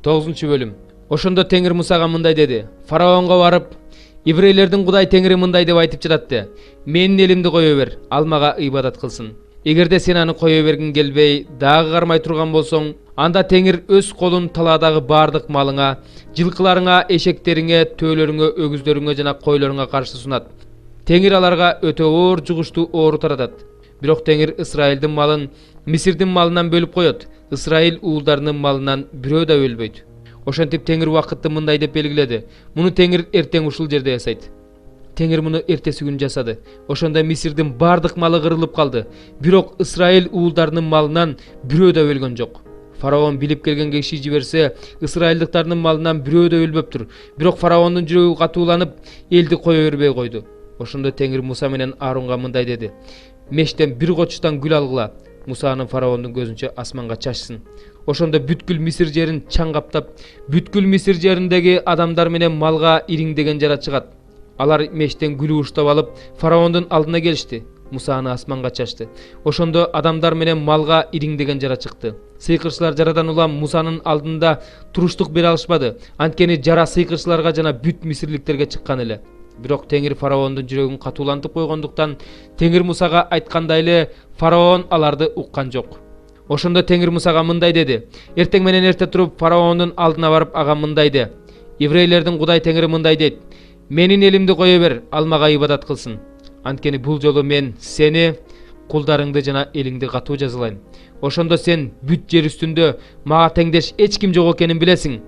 9-бөлүм. Ошондо Теңир Мусага мындай деди: Фараонго барып, еврейлердин Кудай Теңири мындай деп айтып жатты: менин элимди кое бер, ал мага ибадат кылсын. Эгерде сен аны кое бергиң келбей, дагы кармай турган болсоң, анда Теңир өз колун талаадагы бардык малыңа, жылкыларыңа, эшектериңе, төөлөрүңө, өгүздөрүңө жана койлоруңа каршы сунат. Теңир аларга өтө оор жугуштуу оору таратат. Бирок Теңир Исраилдин малын Мисирдин малынан бөлүп коет. Исраил уулдарынын малынан бирөө да өлбөйт. Ошентип Теңир убакытты мындай деп белгиледи. Муну Теңир эртең ушул жерде жасайт. Теңир муну эртеси күнү жасады. Ошондо Мисирдин бардык малы кырылып калды. Бирок Исраил уулдарынын малынан бирөө да өлгөн жок. Фараон билип келген киши жиберсе, Исраилдыктардын малынан бирөө да өлбөптүр. Бирок фараондун жүрөгү катууланып, элди кое бербей койду. Ошондо Теңир Муса менен Аарунга мындай деди: мештен бир кочтан гүл алгыла, Муса аны фараондун көзүнчө асманга чачсын. Ошондо бүткүл Мисир жерин чаң каптап, бүткүл Мисир жериндеги адамдар менен малга ириңдеген жара чыгат. Алар мештен гүл уштап алып, фараондун алдына келишти. Муса аны асманга чачты. Ошондо адамдар менен малга ириңдеген жара чыкты. Сыйкырчылар жарадан улам Мусанын алдында туруштук бере алышпады. Анткени жара сыйкырчыларга жана бүт мисирликтерге чыккан эле. Бирок Теңир фараондун жүрөгүн катуулантып койгондуктан, Теңир Мусага айткандай эле фараон аларды уккан жок. Ошондо Теңир Мусага мындай деди: эртең менен эрте туруп фараондун алдына барып ага мындай де: еврейлердин Кудай Теңири мындай дейт: менин элимди кое бер, ал мага ибадат кылсын. Анткени бул жолу мен сени, кулдарыңды жана элиңди катуу жазалайм. Ошондо сен бүт жер үстүндө мага теңдеш эч ким жок экенин билесиң.